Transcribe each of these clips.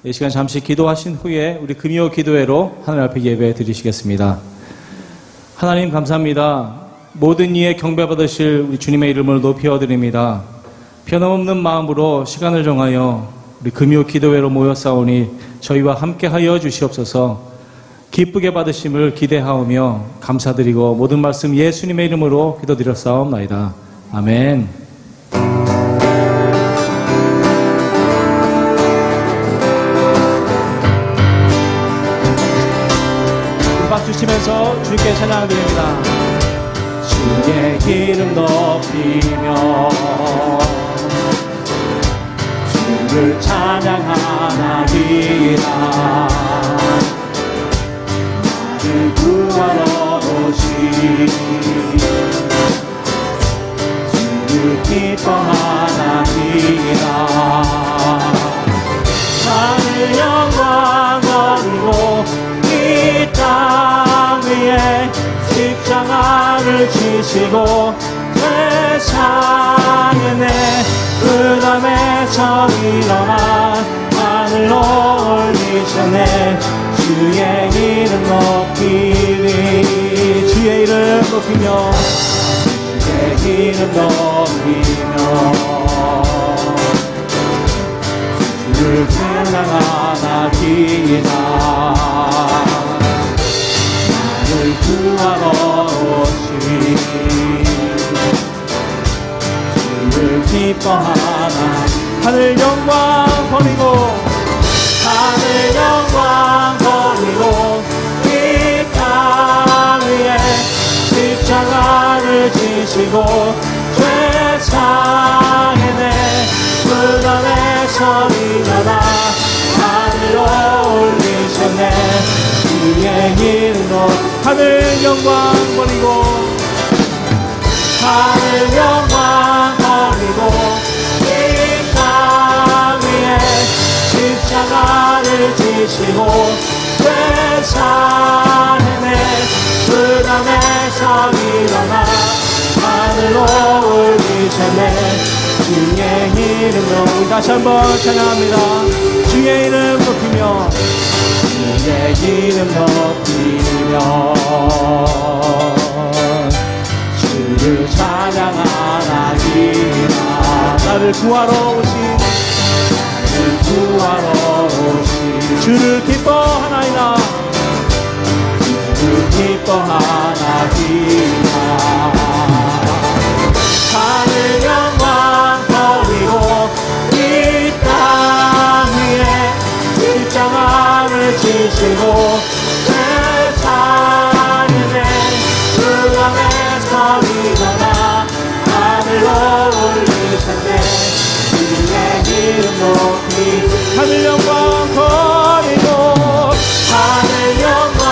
이 시간 잠시 기도하신 후에 우리 금요 기도회로 하늘 앞에 예배 드리시겠습니다. 하나님 감사합니다. 모든 이에 경배받으실 우리 주님의 이름을 높여드립니다. 변함없는 마음으로 시간을 정하여 우리 금요 기도회로 모였사오니 저희와 함께하여 주시옵소서. 기쁘게 받으심을 기대하오며 감사드리고 모든 말씀 예수님의 이름으로 기도드렸사옵나이다. 아멘. 박수 치면서 주님께 찬양드립니다. 주의 기름 높이며 주를 찬양하나이다. 나를 구하러 오신 주를 기뻐하나이다. 하늘 영광 거두고 이 땅 위에 십자가를 지시고 세상에 내 흑암에서 일어나 하늘로 올리셨네. 주의 이름 높이리. 주의 이름 높이며 주의 이름 높이며 주를 찬양하나이다. 나를 구하러 오신 주를 기뻐하나. 하늘 영광 버리고 하늘 영광 버리고 이 땅 위에 십자가를 지시고 세상에 내 흑암에서 일어나 하늘로 올리셨네. 주의 이름으로 하늘 영광 버리고 하늘 영광 버리고 이 땅 위에 십자가를 지시고 세상에 내 흑암에서 일어나 하늘로 올리셨네. 주의 이름으로 다시 한번 찬양합니다. 주의 이름 높이며 주의 이름 높이며 주를 찬양하나이다. 나를 구하러 오신 주를 기뻐하나이다. 주를 기뻐하나이다. 하늘 영광 버리고 이 땅 위에 십자가를 지시고 세상에 내 흑암에서 일어나 하늘로 올리셨네. 주의 이름 높이 하늘 영광 버리고 하늘 영광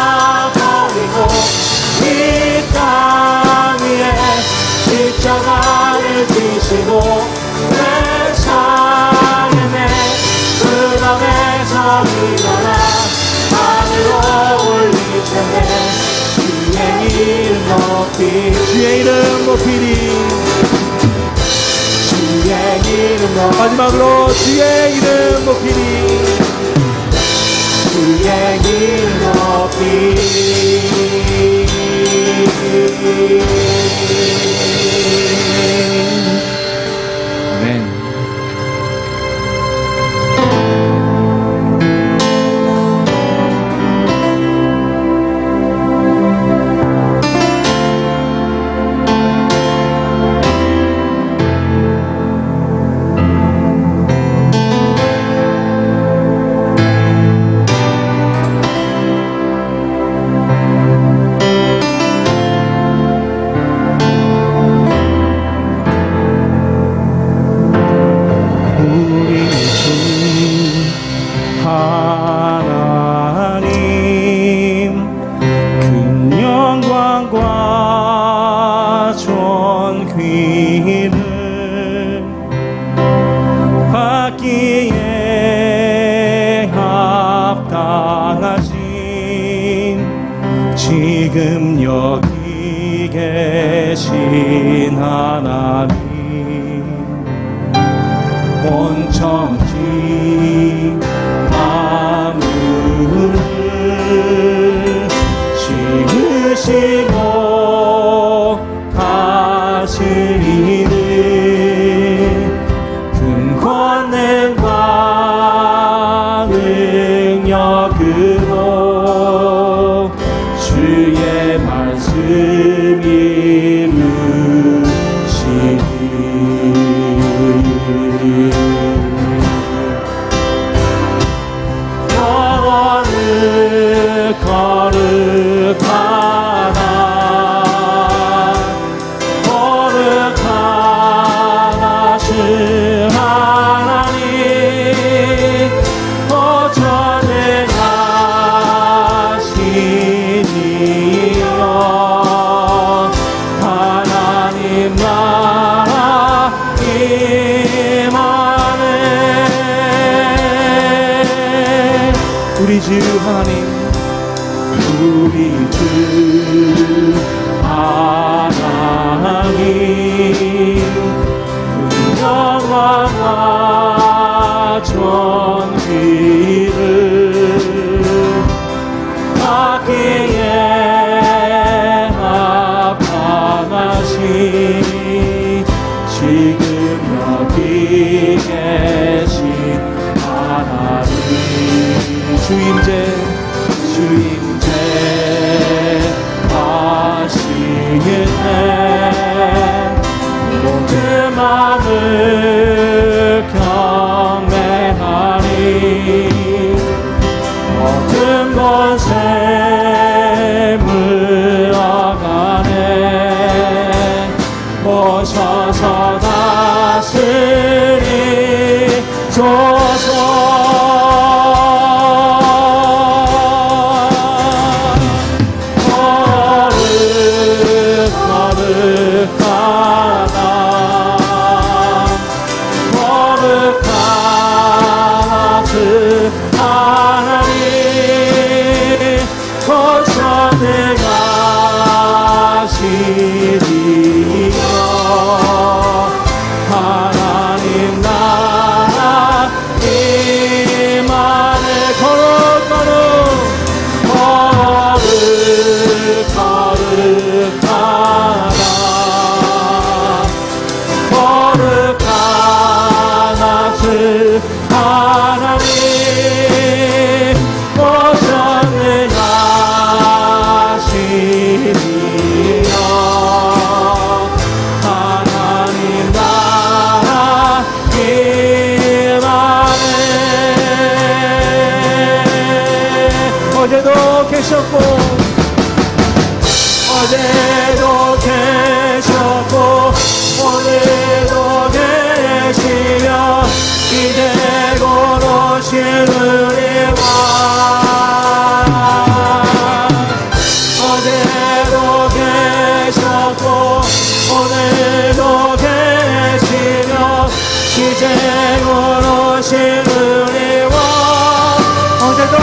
버리고 이 땅 위에 십자가를 지시고 세상에 내 흑암에서 일어나 하늘로 올리셨네. 주의 이름 높이 주의 이름 높이리. 주의 이름 높이 마지막으로 주의 이름 높이리. 주의 이름 높이리. 아멘. 지금 여기 계신 하나님, 온천지 되시고 다스리는 큰 권능과 능력으로 주의 말씀 이루시니 영원을 거룩하다 거룩하다 주 하나님 전능하시니여 하나님 나라 임하네 우리 주 하나님 우리 주 하나님 그 영광과 존귀를 받기에 합당하시 지금 여기 계신 하나님 주임제 하시겠네 모든 마음을 경배하니 모든 권세 물러가네 오셔서 다스리소서 하나님 나라 임하네 거룩하다 주 하나님 오전능하시니여 하나님 나라 임하네 어제도 계셨고 오늘도 계시며 이제 곧 오실 우리 왕 어제도 계셨고 오늘도 계시며 이제 곧 오실 우리 왕 어제도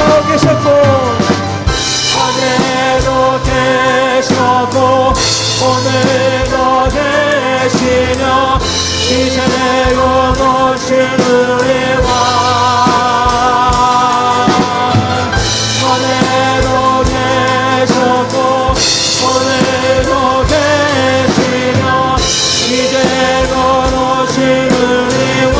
계셨고 오늘도 계시며 이제 곧 오실 우리 왕 오늘도 계셨고 오늘도 계시며 이제 곧 오실 우리 왕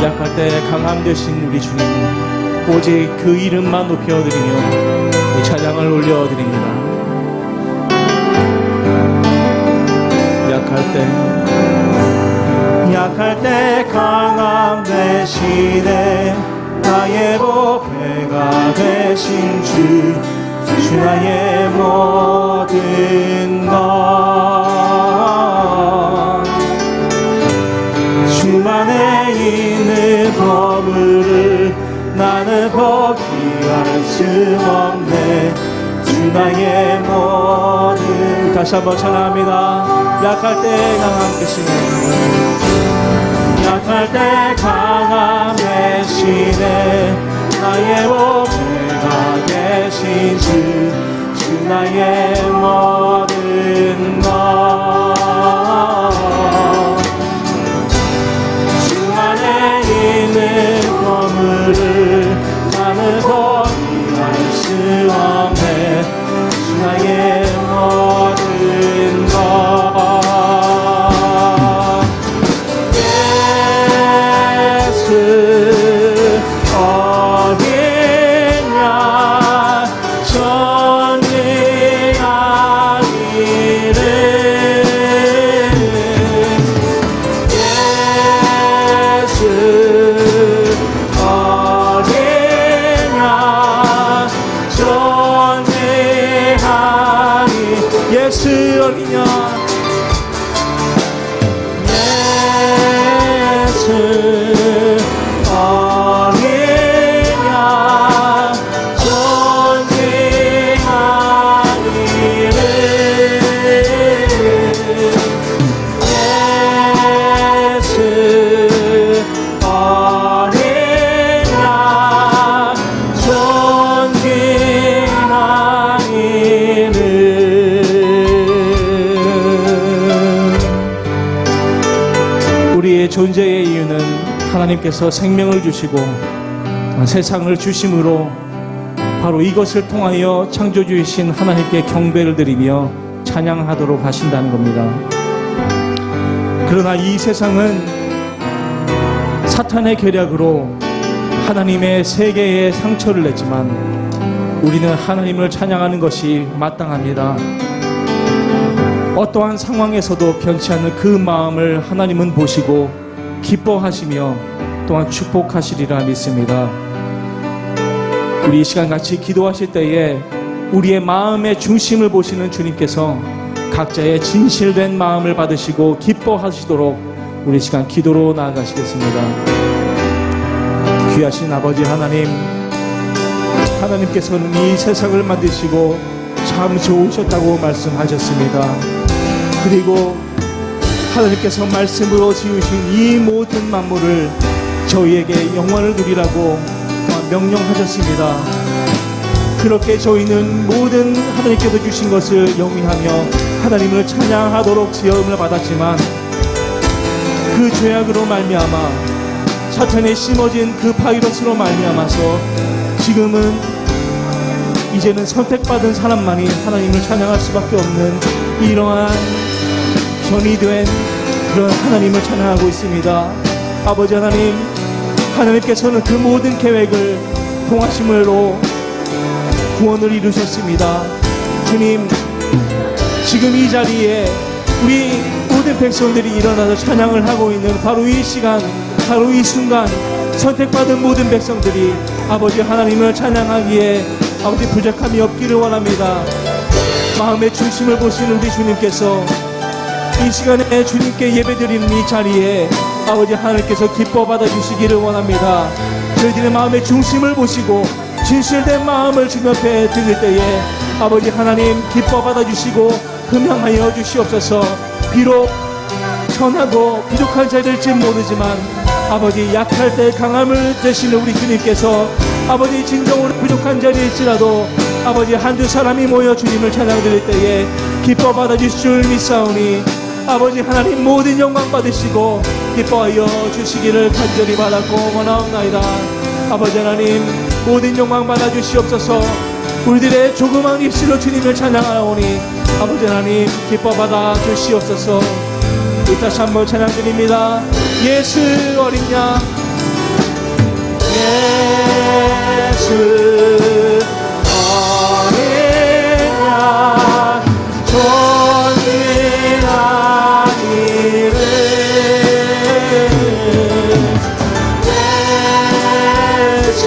약할 때 강함 되신 우리 주님 오직 그 이름만 높여드리며 이 찬양을 올려드립니다. 약할 때 강함 대신에 나의 보배가 되신 주 나의 모든 것 주만에 있는 보물을 나는 포기할 수 없네. 주 나의 모든 다시 한번 찬양합니다. 약할 때 강함 되시네. 약할 때 강함 되시네. 나의 보배가 되신 주 나의 모든 것 주 안에 있는 보물을 나는 포기할 수 없네. 주 나의 모든 것 예수 어디냐 전능한 이름 예수 어디냐 전능한 예수 어디냐 예수 어디냐 존귀한 이름 예수 어디냐 존귀한 이름 우리의 존재의 이유는 하나님께서 생명을 주시고 세상을 주심으로 바로 이것을 통하여 창조주이신 하나님께 경배를 드리며 찬양하도록 하신다는 겁니다. 그러나 이 세상은 사탄의 계략으로 하나님의 세계에 상처를 냈지만 우리는 하나님을 찬양하는 것이 마땅합니다. 어떠한 상황에서도 변치 않는 그 마음을 하나님은 보시고 기뻐하시며 또한 축복하시리라 믿습니다. 우리 이 시간 같이 기도하실 때에 우리의 마음의 중심을 보시는 주님께서 각자의 진실된 마음을 받으시고 기뻐하시도록 우리 시간 기도로 나아가시겠습니다. 귀하신 아버지 하나님, 하나님께서는 이 세상을 만드시고 참 좋으셨다고 말씀하셨습니다. 그리고 하나님께서 말씀으로 지으신 이 모든 만물을 저희에게 영원을 누리라고 명령하셨습니다. 그렇게 저희는 모든 하나님께서 주신 것을 영위하며 하나님을 찬양하도록 지음을 받았지만 그 죄악으로 말미암아 사탄에 심어진 그 바이러스로 말미암아서 지금은 이제는 선택받은 사람만이 하나님을 찬양할 수밖에 없는 이러한 전이된 그런 하나님을 찬양하고 있습니다. 아버지 하나님, 하나님께서는 그 모든 계획을 통하심으로 구원을 이루셨습니다. 주님, 지금 이 자리에 우리 모든 백성들이 일어나서 찬양을 하고 있는 바로 이 시간, 바로 이 순간 선택받은 모든 백성들이 아버지 하나님을 찬양하기에 아버지 부족함이 없기를 원합니다. 마음의 중심을 보시는 우리 주님께서 이 시간에 주님께 예배드리는 이 자리에 아버지 하나님께서 기뻐 받아주시기를 원합니다. 저희들의 마음의 중심을 보시고 진실된 마음을 주님 앞에 드릴 때에 아버지 하나님 기뻐 받아주시고 금양하여 주시옵소서. 비록 천하고 부족한 자들일지 모르지만 아버지 약할 때 강함을 되시는 우리 주님께서 아버지 진정으로 부족한 자리일지라도 아버지 한두 사람이 모여 주님을 찬양드릴 때에 기뻐 받아주실 줄 믿사오니 아버지 하나님 모든 영광 받으시고 기뻐하여 주시기를 간절히 바라고 원하옵나이다. 아버지 하나님 모든 영광 받아주시옵소서. 우리들의 조그마한 입술로 주님을 찬양하오니 아버지 하나님 기뻐 받아주시옵소서. 우리 다시 한번 찬양드립니다. 예수 어린 양 예수 어린 양 존귀한 이름 예수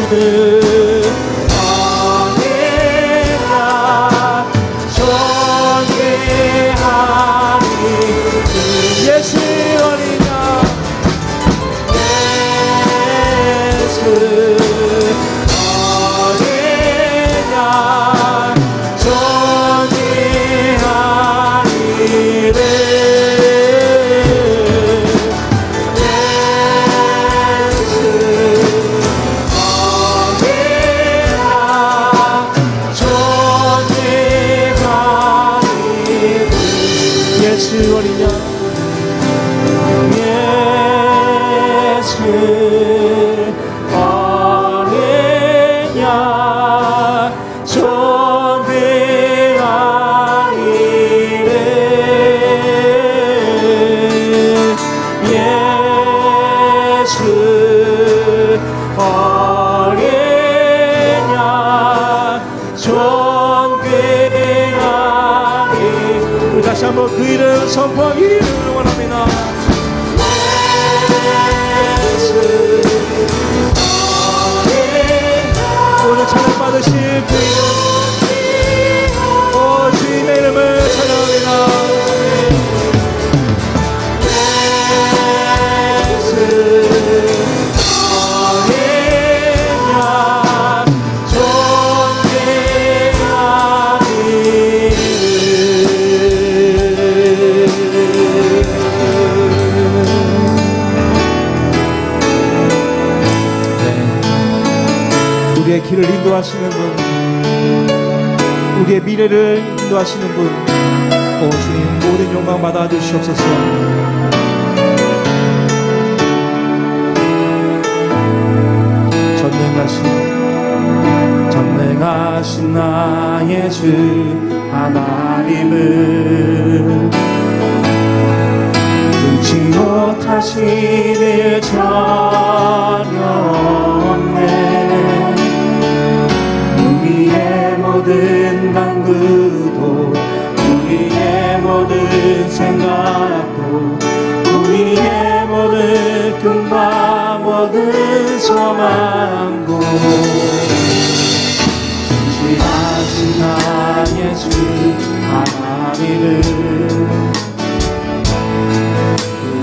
예수 어린 양 예수 어린 양 존귀한 이름 예수 어린 양 존귀한 이름 다시 한번 그 이름 선포하기를 원합니다. 오늘 찬양 받으실 그 이름 오 주님의 이름을 찬양합니다. 예수 어린 양 존귀한 우리의 길을 인도하시는 분, 우리의 미래를 인도하시는 분, 오 주님 모든 영광 받아 주시옵소서. 전능하신 나의 주 하나님은 능치 못하신 일 전혀 없네. 우리의 모든 간구도 우리의 모든 생각도 우리의 모든 꿈과 모든 소망도 진실하신 나의 주 하나님은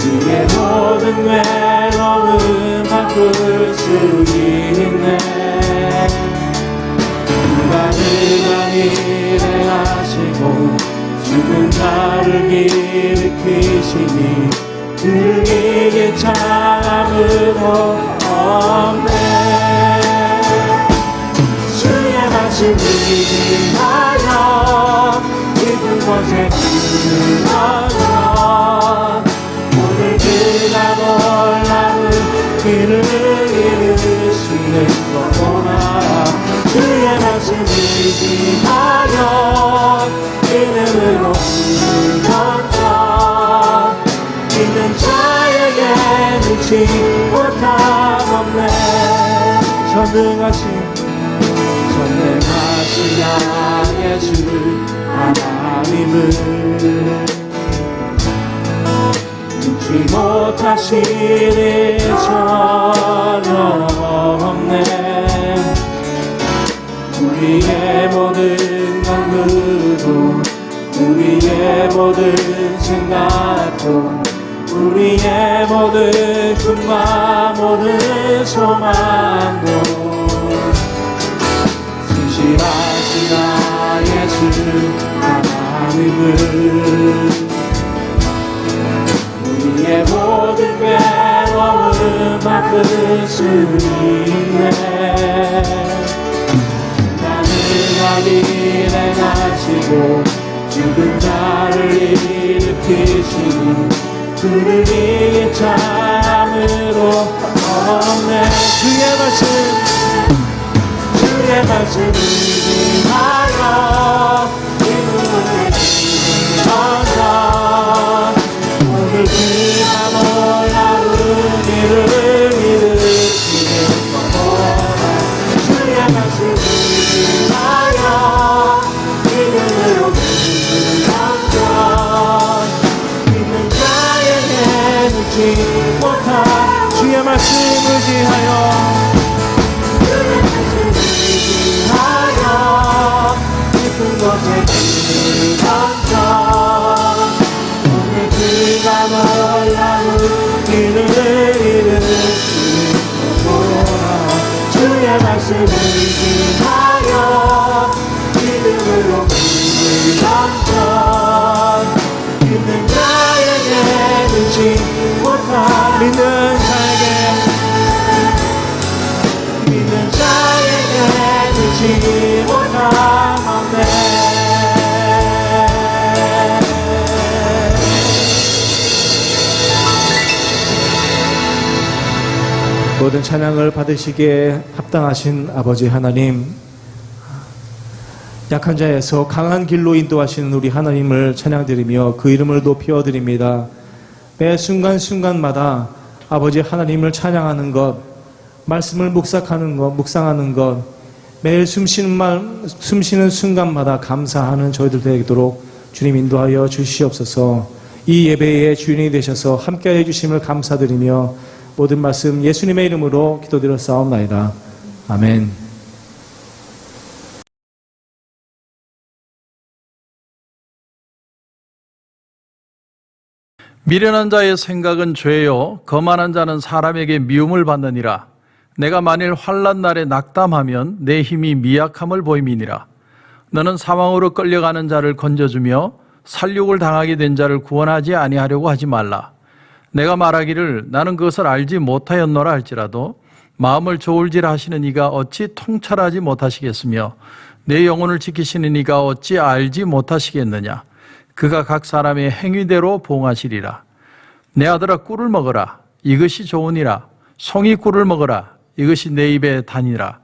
우리의 모든 외로움 바꿀 수 있네. 불가능한 일을 하시고 죽은 자를 일으키시니 그에게 참으로 없네. 주의 말씀을 믿하여 깊은 곳에 들어서 오늘 그가 놀라운 길을 이루시는 거구나. 주의 말씀을 믿하여 믿음으로 던져 믿는 자에게 눈치 못함 없네. 전능하신 나의 주 하나님은 눈치 못하신 일 전혀 없네. 우리의 모든 간구도 우리의 모든 생각도 우리의 모든 꿈과 모든 소망도 진실하신 나의 주 하나님은 우리의 모든 괴로움 바꿀 수 있네. 가능한 일을 하시고 죽은 자를 일으키시니 그를 위해 참으로 없네. 주의 말씀을 믿하여 믿음을 던져 오늘 그가 놀라운 일을 일으키는 거라. 주의 말씀을 믿하여 믿음으로 던져 믿는 자에게 눈치 못한 주의 말씀 의지하여 깊은 곳에 길을 던져 오늘 그가 놀라운 길을 이루시는 거구나. 주의 말씀을 의지하여 믿음으로 길을 던져 믿는 자에게 눈치 못한 믿는 자에게 눈치 못한 없네. 모든 찬양을 받으시기에 합당하신 아버지 하나님, 약한 자에서 강한 길로 인도하시는 우리 하나님을 찬양드리며 그 이름을 높여 드립니다. 매 순간순간마다 아버지 하나님을 찬양하는 것, 말씀을 묵상하는 것, 매일 숨쉬는 순간마다 감사하는 저희들 되도록 주님 인도하여 주시옵소서. 이 예배의 주인이 되셔서 함께해 주심을 감사드리며 모든 말씀 예수님의 이름으로 기도드렸사옵나이다. 아멘. 미련한 자의 생각은 죄요, 거만한 자는 사람에게 미움을 받느니라. 내가 만일 환난 날에 낙담하면 내 힘이 미약함을 보임이니라. 너는 사망으로 끌려가는 자를 건져주며 살육을 당하게 된 자를 구원하지 아니하려고 하지 말라. 내가 말하기를 나는 그것을 알지 못하였노라 할지라도 마음을 저울질 하시는 이가 어찌 통찰하지 못하시겠으며 내 영혼을 지키시는 이가 어찌 알지 못하시겠느냐. 그가 각 사람의 행위대로 보응하시리라. 내 아들아, 꿀을 먹어라. 이것이 좋으니라. 송이 꿀을 먹어라. 이것이 내 입에 다니라.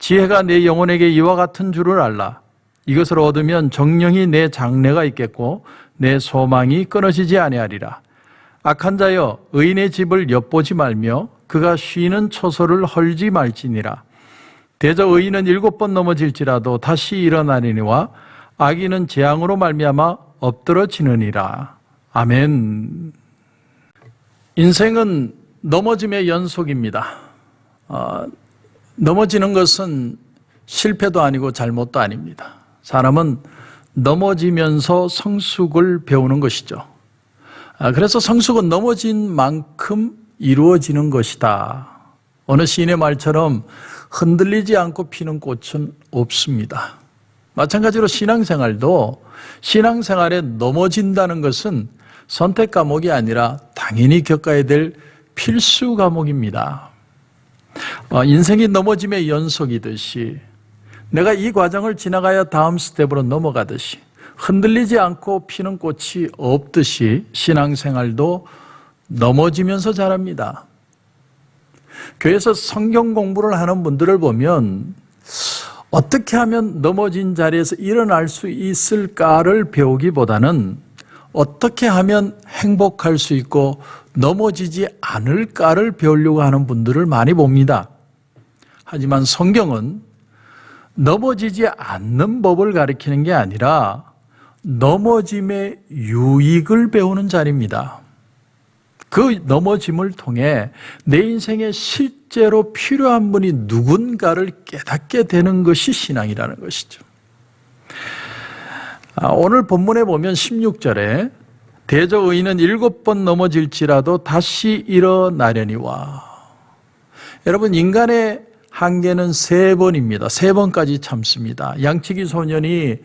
지혜가 내 영혼에게 이와 같은 줄을 알라. 이것을 얻으면 정령이 내 장래가 있겠고 내 소망이 끊어지지 아니하리라. 악한 자여, 의인의 집을 엿보지 말며 그가 쉬는 처소를 헐지 말지니라. 대저 의인은 7번 넘어질지라도 다시 일어나리니와 악인은 재앙으로 말미암아 엎드러지느니라. 아멘. 인생은 넘어짐의 연속입니다. 넘어지는 것은 실패도 아니고 잘못도 아닙니다. 사람은 넘어지면서 성숙을 배우는 것이죠. 그래서 성숙은 넘어진 만큼 이루어지는 것이다. 어느 시인의 말처럼 흔들리지 않고 피는 꽃은 없습니다. 마찬가지로 신앙생활도 신앙생활에 넘어진다는 것은 선택 과목이 아니라 당연히 겪어야 될 필수 과목입니다. 인생이 넘어짐의 연속이듯이 내가 이 과정을 지나가야 다음 스텝으로 넘어가듯이 흔들리지 않고 피는 꽃이 없듯이 신앙생활도 넘어지면서 자랍니다. 교회에서 성경 공부를 하는 분들을 보면 어떻게 하면 넘어진 자리에서 일어날 수 있을까를 배우기보다는 어떻게 하면 행복할 수 있고 넘어지지 않을까를 배우려고 하는 분들을 많이 봅니다. 하지만 성경은 넘어지지 않는 법을 가리키는 게 아니라 넘어짐의 유익을 배우는 자리입니다. 그 넘어짐을 통해 내 인생에 실제로 필요한 분이 누군가를 깨닫게 되는 것이 신앙이라는 것이죠. 오늘 본문에 보면 16절에 대저 의인은 7번 넘어질지라도 다시 일어나려니와. 여러분, 인간의 한계는 3번입니다. 3번까지 참습니다. 양치기 소년이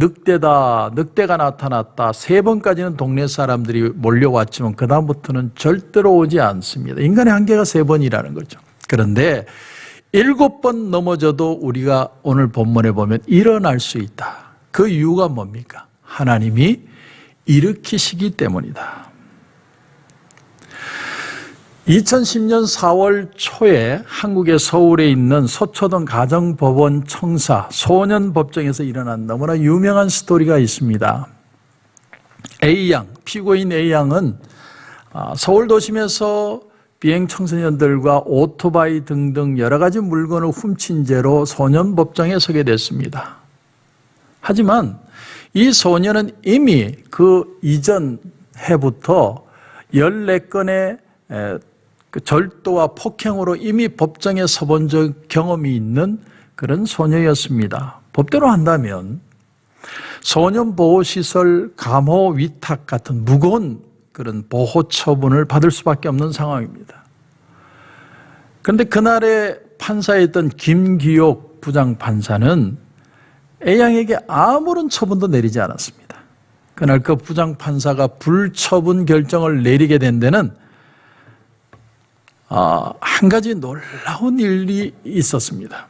늑대가 나타났다. 3번까지는 동네 사람들이 몰려왔지만 그 다음부터는 절대로 오지 않습니다. 인간의 한계가 3번이라는 거죠. 그런데 7번 넘어져도 우리가 오늘 본문에 보면 일어날 수 있다. 그 이유가 뭡니까? 하나님이 일으키시기 때문이다. 2010년 4월 초에 한국의 서울에 있는 서초동 가정법원 청사 소년법정에서 일어난 너무나 유명한 스토리가 있습니다. A양, 피고인 A양은 서울 도심에서 비행 청소년들과 오토바이 등등 여러 가지 물건을 훔친 죄로 소년법정에 서게 됐습니다. 하지만 이 소년은 이미 그 이전 해부터 14건의 그 절도와 폭행으로 이미 법정에 서본 경험이 있는 그런 소녀였습니다. 법대로 한다면 소년보호시설 감호 위탁 같은 무거운 그런 보호 처분을 받을 수밖에 없는 상황입니다. 그런데 그날의 판사였던 김기옥 부장판사는 A양에게 아무런 처분도 내리지 않았습니다. 그날 그 부장판사가 불처분 결정을 내리게 된 데는 한 가지 놀라운 일이 있었습니다.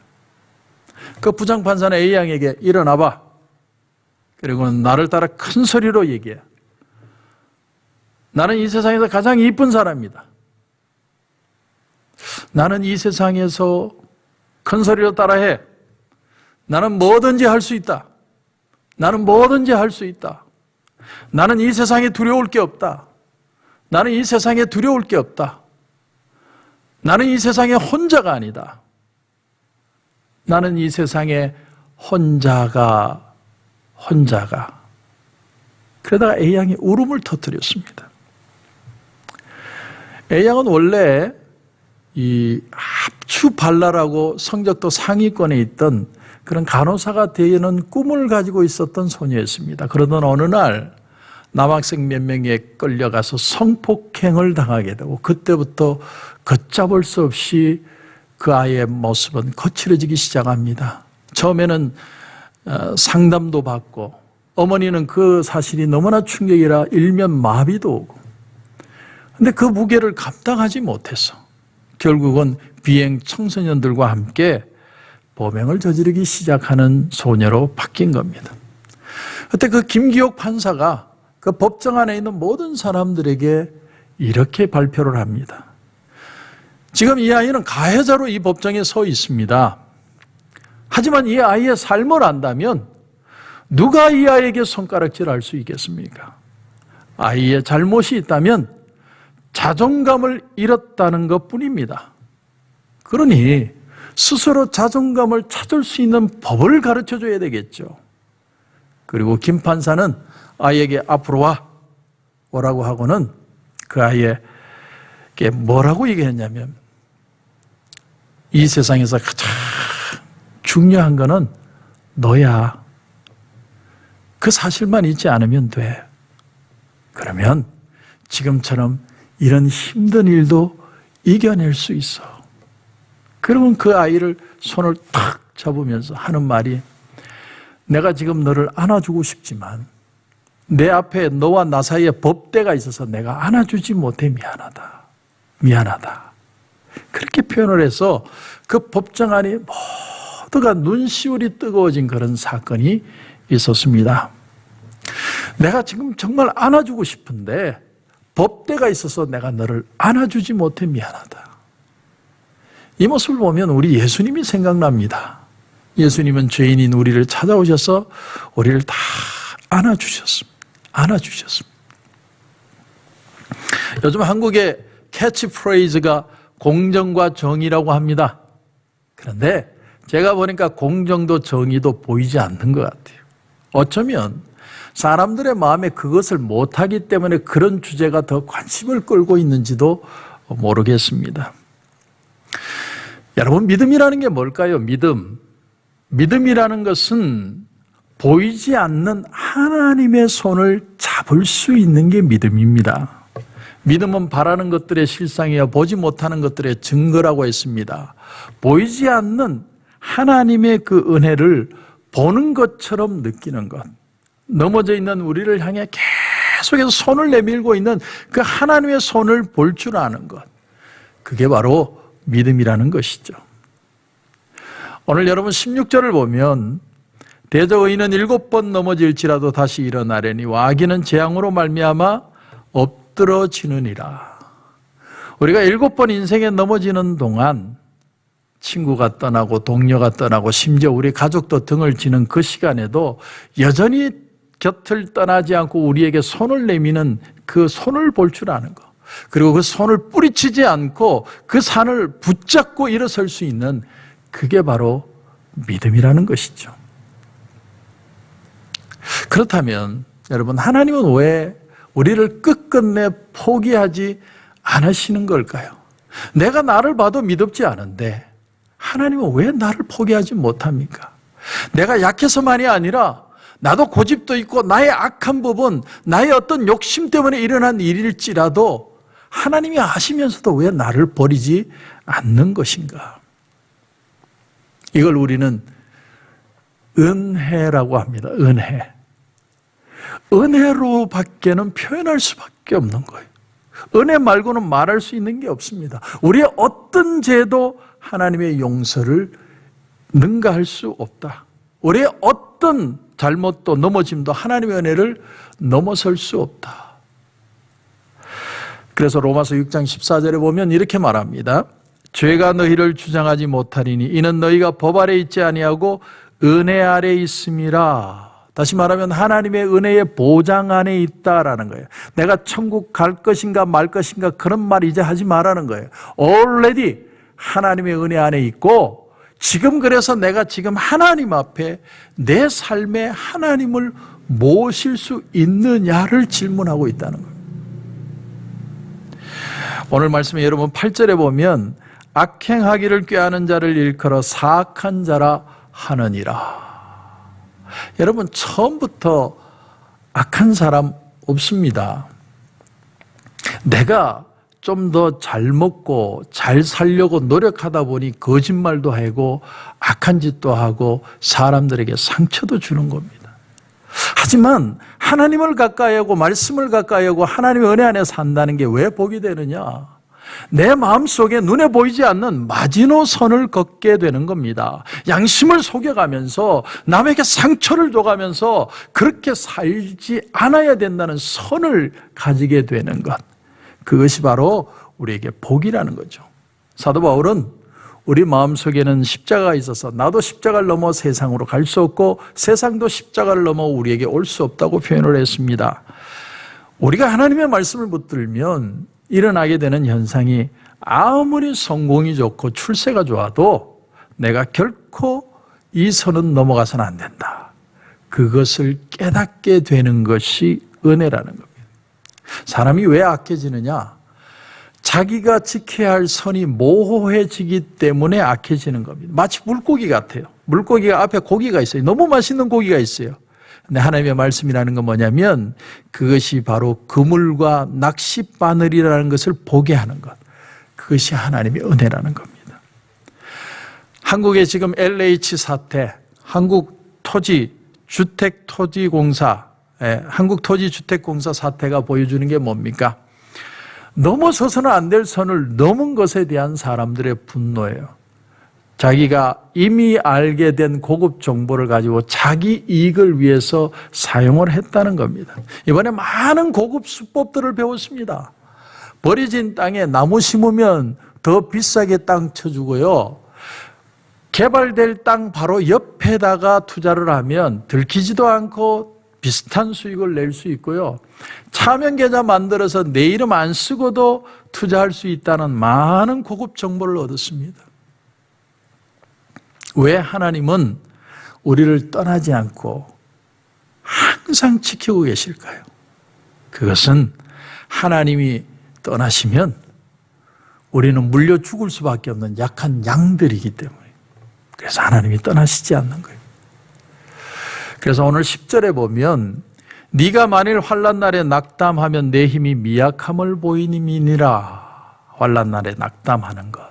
그 부장판사는 A양에게 일어나봐. 그리고 나를 따라 큰 소리로 얘기해. 나는 이 세상에서 가장 이쁜 사람이다. 나는 이 세상에서 큰 소리로 따라해. 나는 뭐든지 할 수 있다. 나는 뭐든지 할 수 있다. 나는 이 세상에 두려울 게 없다. 나는 이 세상에 두려울 게 없다. 나는 이 세상에 혼자가 아니다. 나는 이 세상에 혼자가. 그러다가 A양이 울음을 터뜨렸습니다. A양은 원래 이 합추발라라고 성적도 상위권에 있던 그런 간호사가 되는 꿈을 가지고 있었던 소녀였습니다. 그러던 어느 날 남학생 몇 명에 끌려가서 성폭행을 당하게 되고 그때부터 걷잡을 수 없이 그 아이의 모습은 거칠어지기 시작합니다. 처음에는 상담도 받고 어머니는 그 사실이 너무나 충격이라 일면 마비도 오고 근데 그 무게를 감당하지 못해서 결국은 비행 청소년들과 함께 범행을 저지르기 시작하는 소녀로 바뀐 겁니다. 그때 그 김기옥 판사가 그 법정 안에 있는 모든 사람들에게 이렇게 발표를 합니다. 지금 이 아이는 가해자로 이 법정에 서 있습니다. 하지만 이 아이의 삶을 안다면 누가 이 아이에게 손가락질할 수 있겠습니까? 아이의 잘못이 있다면 자존감을 잃었다는 것뿐입니다. 그러니 스스로 자존감을 찾을 수 있는 법을 가르쳐줘야 되겠죠. 그리고 김 판사는 아이에게 앞으로 와 오라고 하고는 그 아이에게 뭐라고 얘기했냐면 이 세상에서 가장 중요한 거는 너야. 그 사실만 잊지 않으면 돼. 그러면 지금처럼 이런 힘든 일도 이겨낼 수 있어. 그러면 그 아이를 손을 탁 잡으면서 하는 말이 내가 지금 너를 안아주고 싶지만 내 앞에 너와 나 사이에 법대가 있어서 내가 안아주지 못해 미안하다. 미안하다. 그렇게 표현을 해서 그 법정 안에 모두가 눈시울이 뜨거워진 그런 사건이 있었습니다. 내가 지금 정말 안아주고 싶은데 법대가 있어서 내가 너를 안아주지 못해 미안하다. 이 모습을 보면 우리 예수님이 생각납니다. 예수님은 죄인인 우리를 찾아오셔서 우리를 다 안아주셨습니다. 안아주셨습니다. 요즘 한국의 캐치프레이즈가 공정과 정의라고 합니다. 그런데 제가 보니까 공정도 정의도 보이지 않는 것 같아요. 어쩌면 사람들의 마음에 그것을 못하기 때문에 그런 주제가 더 관심을 끌고 있는지도 모르겠습니다. 여러분, 믿음이라는 게 뭘까요? 믿음이라는 것은 보이지 않는 하나님의 손을 잡을 수 있는 게 믿음입니다. 믿음은 바라는 것들의 실상이여 보지 못하는 것들의 증거라고 했습니다. 보이지 않는 하나님의 그 은혜를 보는 것처럼 느끼는 것. 넘어져 있는 우리를 향해 계속해서 손을 내밀고 있는 그 하나님의 손을 볼 줄 아는 것. 그게 바로 믿음이라는 것이죠. 오늘 여러분 16절을 보면 대저 의인은 7번 넘어질지라도 다시 일어나려니와 악인은 재앙으로 말미암아 엎드러지느니라. 우리가 7번 인생에 넘어지는 동안 친구가 떠나고 동료가 떠나고 심지어 우리 가족도 등을 지는 그 시간에도 여전히 곁을 떠나지 않고 우리에게 손을 내미는 그 손을 볼 줄 아는 것. 그리고 그 손을 뿌리치지 않고 그 산을 붙잡고 일어설 수 있는 그게 바로 믿음이라는 것이죠. 그렇다면 여러분, 하나님은 왜 우리를 끝끝내 포기하지 않으시는 걸까요? 내가 나를 봐도 믿음지 않은데 하나님은 왜 나를 포기하지 못합니까? 내가 약해서만이 아니라 나도 고집도 있고 나의 악한 부분, 나의 어떤 욕심 때문에 일어난 일일지라도 하나님이 아시면서도 왜 나를 버리지 않는 것인가? 이걸 우리는 은혜라고 합니다. 은혜. 은혜로밖에는 표현할 수밖에 없는 거예요. 은혜 말고는 말할 수 있는 게 없습니다. 우리의 어떤 죄도 하나님의 용서를 능가할 수 없다. 우리의 어떤 잘못도 넘어짐도 하나님의 은혜를 넘어설 수 없다. 그래서 로마서 6장 14절에 보면 이렇게 말합니다. 죄가 너희를 주장하지 못하리니 이는 너희가 법 아래 있지 아니하고 은혜 아래 있음이라. 다시 말하면 하나님의 은혜의 보장 안에 있다라는 거예요. 내가 천국 갈 것인가 말 것인가 그런 말 이제 하지 말라는 거예요. already 하나님의 은혜 안에 있고, 지금 그래서 내가 지금 하나님 앞에 내 삶에 하나님을 모실 수 있느냐를 질문하고 있다는 거예요. 오늘 말씀에 여러분 8절에 보면 악행하기를 꾀하는 자를 일컬어 사악한 자라 하느니라. 여러분 처음부터 악한 사람 없습니다. 내가 좀 더 잘 먹고 잘 살려고 노력하다 보니 거짓말도 하고 악한 짓도 하고 사람들에게 상처도 주는 겁니다. 하지만 하나님을 가까이 하고 말씀을 가까이 하고 하나님의 은혜 안에 산다는 게 왜 복이 되느냐? 내 마음속에 눈에 보이지 않는 마지노선을 걷게 되는 겁니다. 양심을 속여가면서 남에게 상처를 줘가면서 그렇게 살지 않아야 된다는 선을 가지게 되는 것, 그것이 바로 우리에게 복이라는 거죠. 사도 바울은 우리 마음속에는 십자가가 있어서 나도 십자가를 넘어 세상으로 갈 수 없고 세상도 십자가를 넘어 우리에게 올 수 없다고 표현을 했습니다. 우리가 하나님의 말씀을 붙들면 일어나게 되는 현상이 아무리 성공이 좋고 출세가 좋아도 내가 결코 이 선은 넘어가서는 안 된다. 그것을 깨닫게 되는 것이 은혜라는 겁니다. 사람이 왜 악해지느냐? 자기가 지켜야 할 선이 모호해지기 때문에 악해지는 겁니다. 마치 물고기 같아요. 물고기가 앞에 고기가 있어요. 너무 맛있는 고기가 있어요. 근데 하나님의 말씀이라는 건 뭐냐면 그것이 바로 그물과 낚싯바늘이라는 것을 보게 하는 것. 그것이 하나님의 은혜라는 겁니다. 한국의 지금 LH 사태, 한국토지주택공사 사태가 보여주는 게 뭡니까? 넘어서서는 안 될 선을 넘은 것에 대한 사람들의 분노예요. 자기가 이미 알게 된 고급 정보를 가지고 자기 이익을 위해서 사용을 했다는 겁니다. 이번에 많은 고급 수법들을 배웠습니다. 버려진 땅에 나무 심으면 더 비싸게 땅 쳐주고요. 개발될 땅 바로 옆에다가 투자를 하면 들키지도 않고 비슷한 수익을 낼 수 있고요. 차명 계좌 만들어서 내 이름 안 쓰고도 투자할 수 있다는 많은 고급 정보를 얻었습니다. 왜 하나님은 우리를 떠나지 않고 항상 지키고 계실까요? 그것은 하나님이 떠나시면 우리는 물려 죽을 수밖에 없는 약한 양들이기 때문에, 그래서 하나님이 떠나시지 않는 거예요. 그래서 오늘 10절에 보면 네가 만일 환난 날에 낙담하면 내 힘이 미약함을 보이님이니라. 환난 날에 낙담하는 것.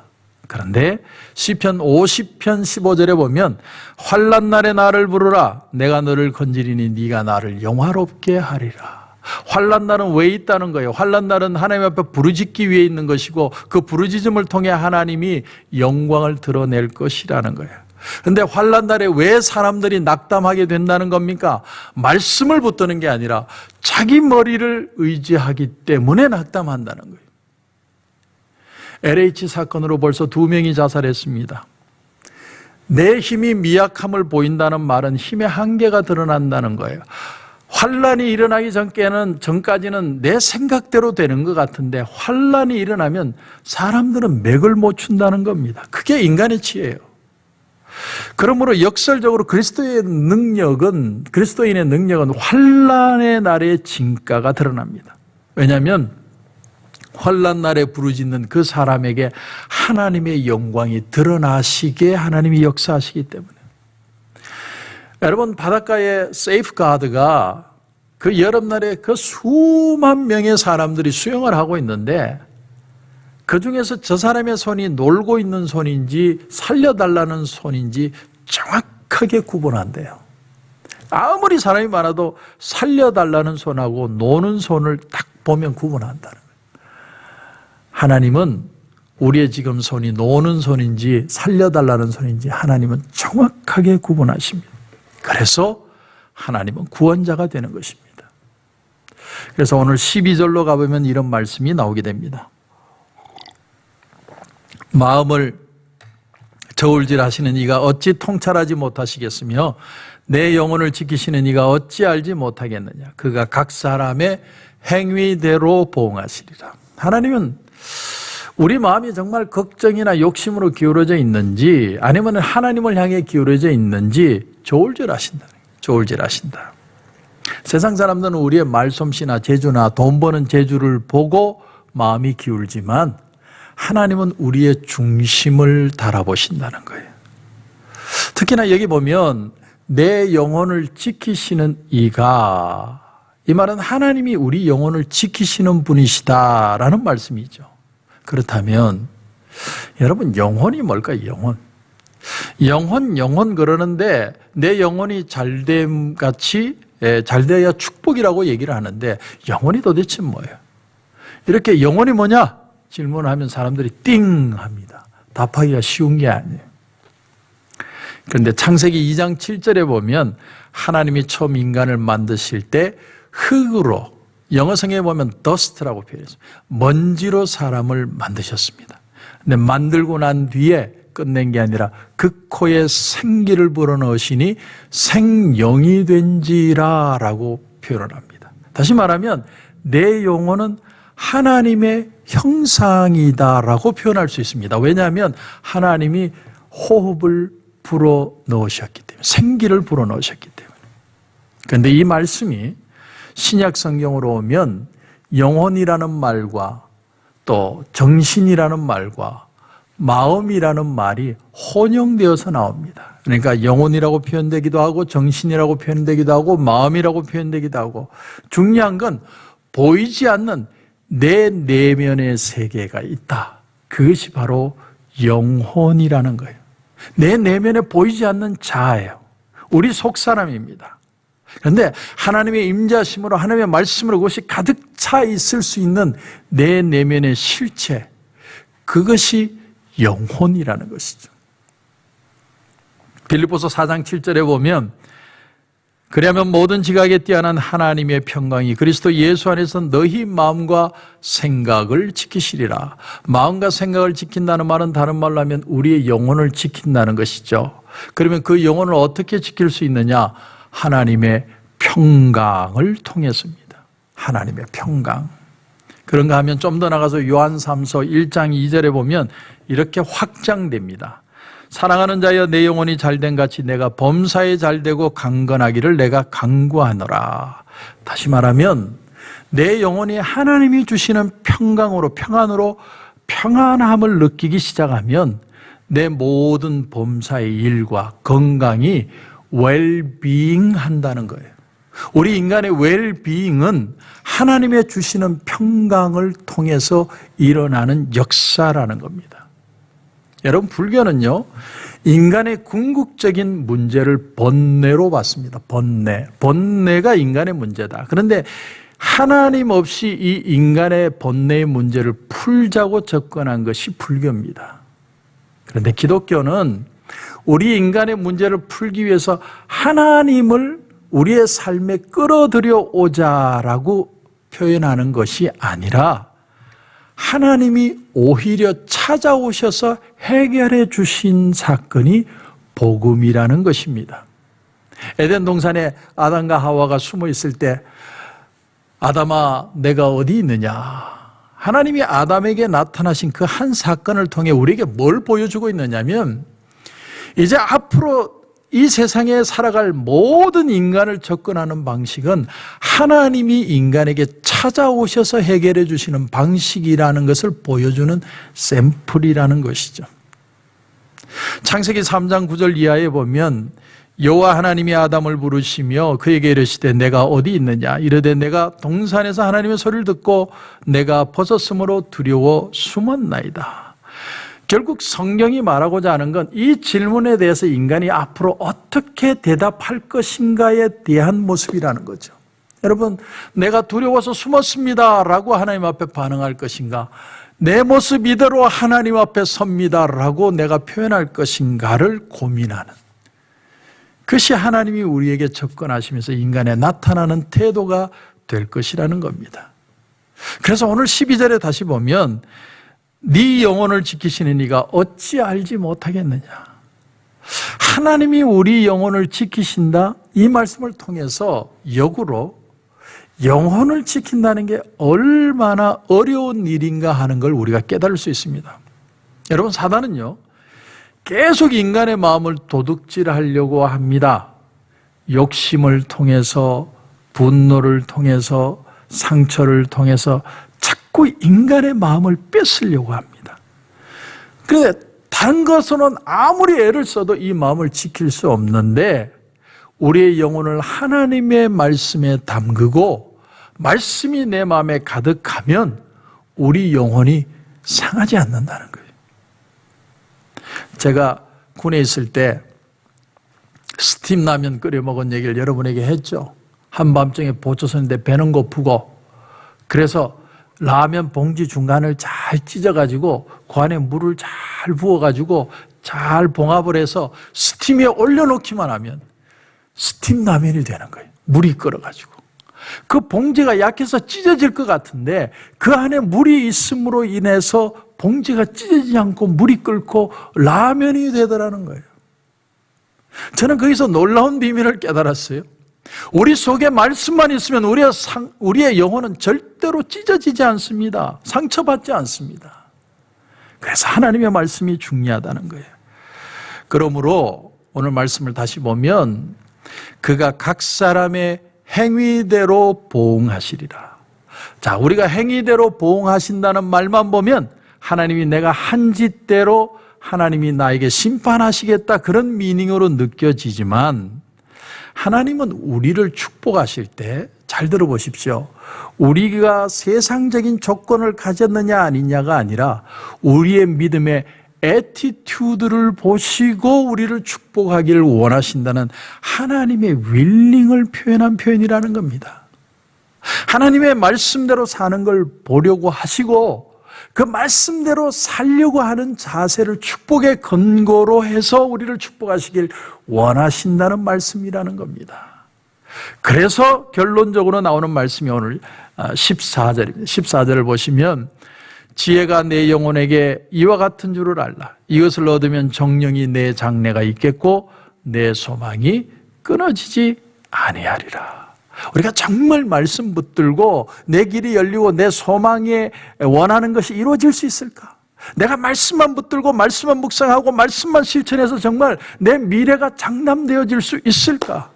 그런데 시편 50편 15절에 보면 환난 날에 나를 부르라. 내가 너를 건지리니 네가 나를 영화롭게 하리라. 환난 날은 왜 있다는 거예요? 환난 날은 하나님 앞에 부르짖기 위해 있는 것이고 그 부르짖음을 통해 하나님이 영광을 드러낼 것이라는 거예요. 그런데 환난 날에 왜 사람들이 낙담하게 된다는 겁니까? 말씀을 붙드는 게 아니라 자기 머리를 의지하기 때문에 낙담한다는 거예요. LH 사건으로 벌써 2명이 자살했습니다. 내 힘이 미약함을 보인다는 말은 힘의 한계가 드러난다는 거예요. 환란이 일어나기 전까지는 내 생각대로 되는 것 같은데 환란이 일어나면 사람들은 맥을 못 춘다는 겁니다. 그게 인간의 치예요. 그러므로 역설적으로 그리스도인의 능력은 환란의 날의 진가가 드러납니다. 왜냐하면 환난 날에 부르짖는 그 사람에게 하나님의 영광이 드러나시게 하나님이 역사하시기 때문에. 여러분, 바닷가에 세이프가드가 그 여름날에 그 수만 명의 사람들이 수영을 하고 있는데 그 중에서 저 사람의 손이 놀고 있는 손인지 살려달라는 손인지 정확하게 구분한대요. 아무리 사람이 많아도 살려달라는 손하고 노는 손을 딱 보면 구분한다는 거예요. 하나님은 우리의 지금 손이 노는 손인지 살려달라는 손인지 하나님은 정확하게 구분하십니다. 그래서 하나님은 구원자가 되는 것입니다. 그래서 오늘 12절로 가보면 이런 말씀이 나오게 됩니다. 마음을 저울질하시는 이가 어찌 통찰하지 못하시겠으며 내 영혼을 지키시는 이가 어찌 알지 못하겠느냐. 그가 각 사람의 행위대로 보응하시리라. 하나님은 우리 마음이 정말 걱정이나 욕심으로 기울어져 있는지 아니면 하나님을 향해 기울어져 있는지 저울질하신다. 저울질하신다. 세상 사람들은 우리의 말솜씨나 재주나 돈 버는 재주를 보고 마음이 기울지만 하나님은 우리의 중심을 달아보신다는 거예요. 특히나 여기 보면 내 영혼을 지키시는 이가, 이 말은 하나님이 우리 영혼을 지키시는 분이시다라는 말씀이죠. 그렇다면 여러분, 영혼이 뭘까요? 영혼 그러는데 내 영혼이 잘됨 같이 잘돼야 축복이라고 얘기를 하는데 영혼이 도대체 뭐예요? 이렇게 영혼이 뭐냐? 질문하면 사람들이 띵 합니다. 답하기가 쉬운 게 아니에요. 그런데 창세기 2장 7절에 보면 하나님이 처음 인간을 만드실 때 흙으로, 영어성에 보면 dust라고 표현했어요. 먼지로 사람을 만드셨습니다. 근데 만들고 난 뒤에 끝낸 게 아니라 그 코에 생기를 불어넣으시니 생영이 된지라 라고 표현을 합니다. 다시 말하면 내 영혼은 하나님의 형상이다라고 표현할 수 있습니다. 왜냐하면 하나님이 호흡을 불어넣으셨기 때문에, 생기를 불어넣으셨기 때문에. 그런데 이 말씀이 신약 성경으로 오면 영혼이라는 말과 또 정신이라는 말과 마음이라는 말이 혼용되어서 나옵니다. 그러니까 영혼이라고 표현되기도 하고 정신이라고 표현되기도 하고 마음이라고 표현되기도 하고, 중요한 건 보이지 않는 내 내면의 세계가 있다. 그것이 바로 영혼이라는 거예요. 내 내면에 보이지 않는 자아예요. 우리 속사람입니다. 그런데 하나님의 임재하심으로, 하나님의 말씀으로 그것이 가득 차 있을 수 있는 내 내면의 실체, 그것이 영혼이라는 것이죠. 빌립보서 4장 7절에 보면 그리하면 모든 지각에 뛰어난 하나님의 평강이 그리스도 예수 안에서 너희 마음과 생각을 지키시리라. 마음과 생각을 지킨다는 말은 다른 말로 하면 우리의 영혼을 지킨다는 것이죠. 그러면 그 영혼을 어떻게 지킬 수 있느냐? 하나님의 평강을 통해서입니다. 하나님의 평강. 그런가 하면 좀 더 나가서 요한 3서 1장 2절에 보면 이렇게 확장됩니다. 사랑하는 자여 내 영혼이 잘된 같이 내가 범사에 잘되고 강건하기를 내가 간구하노라. 다시 말하면 내 영혼이 하나님이 주시는 평강으로, 평안으로 평안함을 느끼기 시작하면 내 모든 범사의 일과 건강이 웰비잉 한다는 거예요. 우리 인간의 웰비잉은 하나님의 주시는 평강을 통해서 일어나는 역사라는 겁니다. 여러분, 불교는요, 인간의 궁극적인 문제를 번뇌로 봤습니다. 번뇌가 인간의 문제다. 그런데 하나님 없이 이 인간의 번뇌의 문제를 풀자고 접근한 것이 불교입니다. 그런데 기독교는 우리 인간의 문제를 풀기 위해서 하나님을 우리의 삶에 끌어들여 오자라고 표현하는 것이 아니라 하나님이 오히려 찾아오셔서 해결해 주신 사건이 복음이라는 것입니다. 에덴 동산에 아담과 하와가 숨어 있을 때 아담아 내가 어디 있느냐? 하나님이 아담에게 나타나신 그 한 사건을 통해 우리에게 뭘 보여주고 있느냐면 이제 앞으로 이 세상에 살아갈 모든 인간을 접근하는 방식은 하나님이 인간에게 찾아오셔서 해결해 주시는 방식이라는 것을 보여주는 샘플이라는 것이죠. 창세기 3장 9절 이하에 보면 여호와 하나님이 아담을 부르시며 그에게 이르시되 내가 어디 있느냐? 이르되 내가 동산에서 하나님의 소리를 듣고 내가 벗었으므로 두려워 숨었나이다. 결국 성경이 말하고자 하는 건 이 질문에 대해서 인간이 앞으로 어떻게 대답할 것인가에 대한 모습이라는 거죠. 여러분, 내가 두려워서 숨었습니다 라고 하나님 앞에 반응할 것인가, 내 모습 이대로 하나님 앞에 섭니다 라고 내가 표현할 것인가를 고민하는, 그것이 하나님이 우리에게 접근하시면서 인간에 나타나는 태도가 될 것이라는 겁니다. 그래서 오늘 12절에 다시 보면 네 영혼을 지키시는 이가 어찌 알지 못하겠느냐. 하나님이 우리 영혼을 지키신다, 이 말씀을 통해서 역으로 영혼을 지킨다는 게 얼마나 어려운 일인가 하는 걸 우리가 깨달을 수 있습니다. 여러분, 사단은요 계속 인간의 마음을 도둑질하려고 합니다. 욕심을 통해서, 분노를 통해서, 상처를 통해서 자꾸 인간의 마음을 뺏으려고 합니다. 그런데 다른 것으로는 아무리 애를 써도 이 마음을 지킬 수 없는데, 우리의 영혼을 하나님의 말씀에 담그고 말씀이 내 마음에 가득하면 우리 영혼이 상하지 않는다는 거예요. 제가 군에 있을 때 스팀 라면 끓여 먹은 얘기를 여러분에게 했죠. 한밤중에 보초선인데 배는 고프고, 그래서 라면 봉지 중간을 잘 찢어가지고 그 안에 물을 잘 부어가지고 잘 봉합을 해서 스팀에 올려놓기만 하면 스팀 라면이 되는 거예요. 물이 끓어가지고. 그 봉지가 약해서 찢어질 것 같은데 그 안에 물이 있음으로 인해서 봉지가 찢어지지 않고 물이 끓고 라면이 되더라는 거예요. 저는 거기서 놀라운 비밀을 깨달았어요. 우리 속에 말씀만 있으면 우리의 영혼은 절대로 찢어지지 않습니다. 상처받지 않습니다. 그래서 하나님의 말씀이 중요하다는 거예요. 그러므로 오늘 말씀을 다시 보면 그가 각 사람의 행위대로 보응하시리라. 자, 우리가 행위대로 보응하신다는 말만 보면 하나님이 내가 한 짓대로 하나님이 나에게 심판하시겠다, 그런 미닝으로 느껴지지만 하나님은 우리를 축복하실 때, 잘 들어보십시오, 우리가 세상적인 조건을 가졌느냐 아니냐가 아니라 우리의 믿음의 애티튜드를 보시고 우리를 축복하기를 원하신다는 하나님의 윌링을 표현한 표현이라는 겁니다. 하나님의 말씀대로 사는 걸 보려고 하시고 그 말씀대로 살려고 하는 자세를 축복의 근거로 해서 우리를 축복하시길 원하신다는 말씀이라는 겁니다. 그래서 결론적으로 나오는 말씀이 오늘 14절입니다. 14절을 보시면 지혜가 내 영혼에게 이와 같은 줄을 알라. 이것을 얻으면 정령이 내 장래가 있겠고 내 소망이 끊어지지 아니하리라. 우리가 정말 말씀 붙들고 내 길이 열리고 내 소망에 원하는 것이 이루어질 수 있을까? 내가 말씀만 붙들고 말씀만 묵상하고 말씀만 실천해서 정말 내 미래가 장담되어질 수 있을까?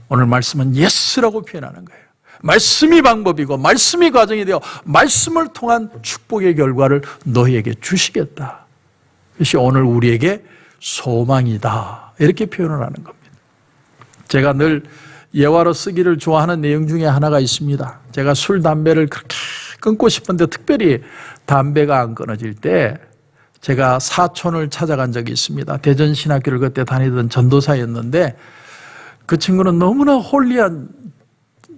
오늘 말씀은 예스라고 표현하는 거예요. 말씀이 방법이고 말씀이 과정이 되어 말씀을 통한 축복의 결과를 너희에게 주시겠다. 그것이 오늘 우리에게 소망이다, 이렇게 표현을 하는 겁니다. 제가 늘 예화로 쓰기를 좋아하는 내용 중에 하나가 있습니다. 제가 술, 담배를 그렇게 끊고 싶은데 특별히 담배가 안 끊어질 때 제가 사촌을 찾아간 적이 있습니다. 대전신학교를 그때 다니던 전도사였는데 그 친구는 너무나 홀리한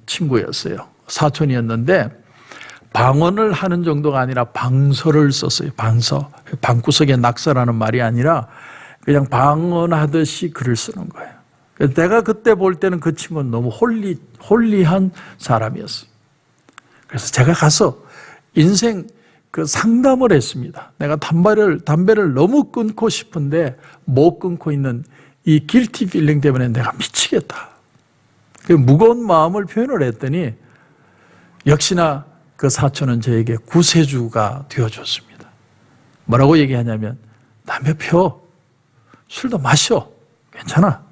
친구였어요. 사촌이었는데 방언을 하는 정도가 아니라 방서를 썼어요. 방서. 방구석에 낙서라는 말이 아니라 그냥 방언하듯이 글을 쓰는 거예요. 내가 그때 볼 때는 그 친구는 너무 홀리한 사람이었어요. 그래서 제가 가서 인생 그 상담을 했습니다. 내가 담배를 너무 끊고 싶은데 못 끊고 있는 이 길티 필링 때문에 내가 미치겠다. 그 무거운 마음을 표현을 했더니 역시나 그 사촌은 저에게 구세주가 되어줬습니다. 뭐라고 얘기하냐면 담배 펴, 술도 마셔, 괜찮아.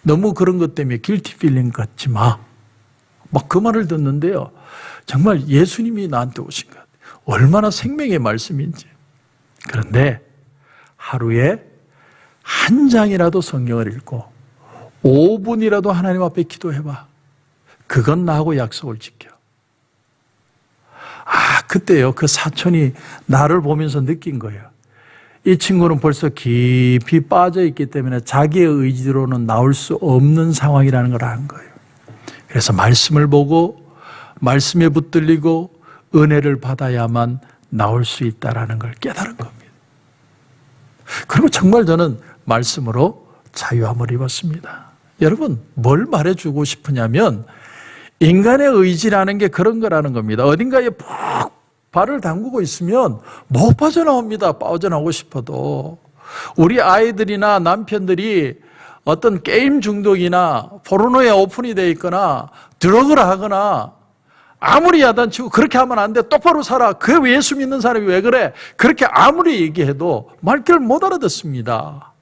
너무 그런 것 때문에 길티 필링 갖지 마. 막 그 말을 듣는데요, 정말 예수님이 나한테 오신 것 같아요. 얼마나 생명의 말씀인지. 그런데 하루에 한 장이라도 성경을 읽고 5분이라도 하나님 앞에 기도해봐. 그건 나하고 약속을 지켜. 그때요, 그 사촌이 나를 보면서 느낀 거예요. 이 친구는 벌써 깊이 빠져 있기 때문에 자기의 의지로는 나올 수 없는 상황이라는 걸 안 거예요. 그래서 말씀을 보고 말씀에 붙들리고 은혜를 받아야만 나올 수 있다는 걸 깨달은 겁니다. 그리고 정말 저는 말씀으로 자유함을 입었습니다. 여러분, 뭘 말해주고 싶으냐면 인간의 의지라는 게 그런 거라는 겁니다. 어딘가에 푹 발을 담그고 있으면 못 빠져나옵니다. 빠져나오고 싶어도. 우리 아이들이나 남편들이 어떤 게임 중독이나 포르노에 오픈이 되어 있거나 드러그를 하거나 아무리 야단치고 그렇게 하면 안 돼. 똑바로 살아. 그 예수 믿는 사람이 왜 그래? 그렇게 아무리 얘기해도 말귀를 못 알아듣습니다.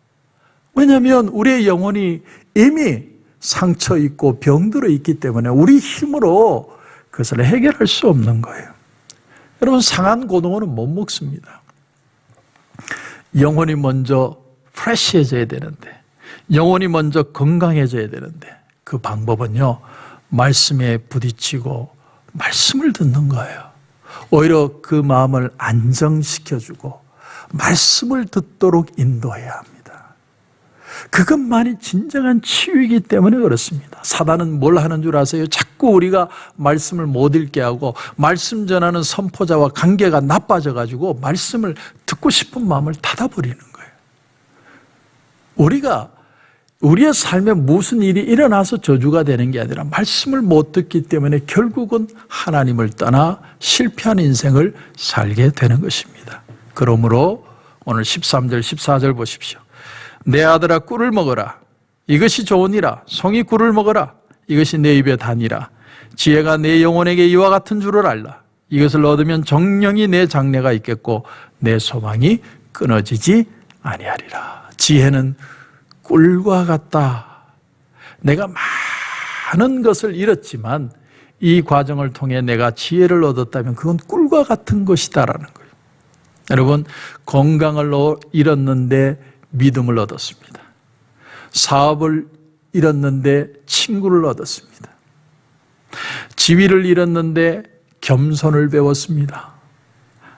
왜냐하면 우리의 영혼이 이미 상처 있고 병들어 있기 때문에 우리 힘으로 그것을 해결할 수 없는 거예요. 여러분, 상한 고등어는 못 먹습니다. 영혼이 먼저 프레시해져야 되는데, 영혼이 먼저 건강해져야 되는데, 그 방법은요, 말씀에 부딪히고 말씀을 듣는 거예요. 오히려 그 마음을 안정시켜주고 말씀을 듣도록 인도해야 합니다. 그것만이 진정한 치유이기 때문에 그렇습니다. 사단은 뭘 하는 줄 아세요? 자꾸 우리가 말씀을 못 읽게 하고 말씀 전하는 선포자와 관계가 나빠져가지고 말씀을 듣고 싶은 마음을 닫아버리는 거예요. 우리가 우리의 삶에 무슨 일이 일어나서 저주가 되는 게 아니라 말씀을 못 듣기 때문에 결국은 하나님을 떠나 실패한 인생을 살게 되는 것입니다. 그러므로 오늘 13절, 14절 보십시오. 내 아들아 꿀을 먹어라. 이것이 좋으니라. 송이 꿀을 먹어라. 이것이 내 입에 다니라. 지혜가 내 영혼에게 이와 같은 줄을 알라. 이것을 얻으면 정령이 내 장래가 있겠고 내 소망이 끊어지지 아니하리라. 지혜는 꿀과 같다. 내가 많은 것을 잃었지만 이 과정을 통해 내가 지혜를 얻었다면 그건 꿀과 같은 것이다라는 거예요. 여러분, 건강을 잃었는데 믿음을 얻었습니다. 사업을 잃었는데 친구를 얻었습니다. 지위를 잃었는데 겸손을 배웠습니다.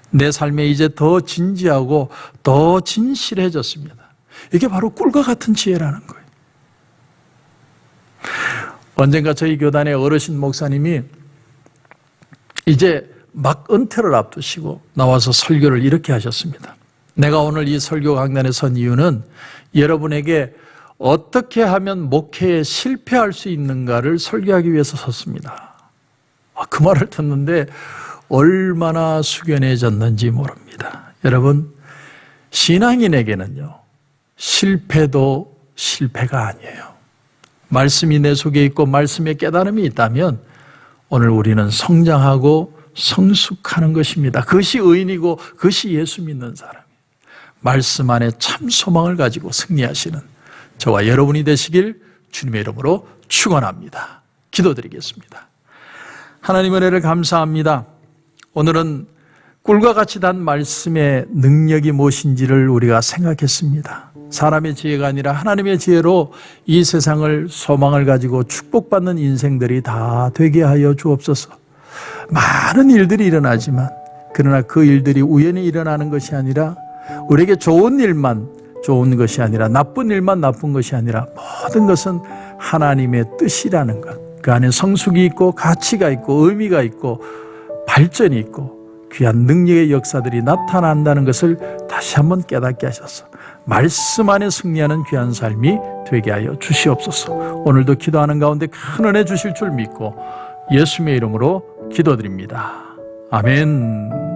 내 삶에 이제 더 진지하고 더 진실해졌습니다. 이게 바로 꿀과 같은 지혜라는 거예요. 언젠가 저희 교단의 어르신 목사님이 이제 막 은퇴를 앞두시고 나와서 설교를 이렇게 하셨습니다. 내가 오늘 이 설교 강단에 선 이유는 여러분에게 어떻게 하면 목회에 실패할 수 있는가를 설교하기 위해서 섰습니다. 그 말을 듣는데 얼마나 숙연해졌는지 모릅니다. 여러분, 신앙인에게는요, 실패도 실패가 아니에요. 말씀이 내 속에 있고 말씀의 깨달음이 있다면 오늘 우리는 성장하고 성숙하는 것입니다. 그것이 의인이고 그것이 예수 믿는 사람이에요. 말씀 안에 참 소망을 가지고 승리하시는 저와 여러분이 되시길 주님의 이름으로 축원합니다. 기도드리겠습니다. 하나님 은혜를 감사합니다. 오늘은 꿀과 같이 단 말씀의 능력이 무엇인지를 우리가 생각했습니다. 사람의 지혜가 아니라 하나님의 지혜로 이 세상을 소망을 가지고 축복받는 인생들이 다 되게 하여 주옵소서. 많은 일들이 일어나지만 그러나 그 일들이 우연히 일어나는 것이 아니라 우리에게 좋은 일만 좋은 것이 아니라 나쁜 일만 나쁜 것이 아니라 모든 것은 하나님의 뜻이라는 것. 그 안에 성숙이 있고 가치가 있고 의미가 있고 발전이 있고 귀한 능력의 역사들이 나타난다는 것을 다시 한번 깨닫게 하셔서 말씀 안에 승리하는 귀한 삶이 되게 하여 주시옵소서. 오늘도 기도하는 가운데 큰 은혜 주실 줄 믿고 예수님의 이름으로 기도드립니다. 아멘.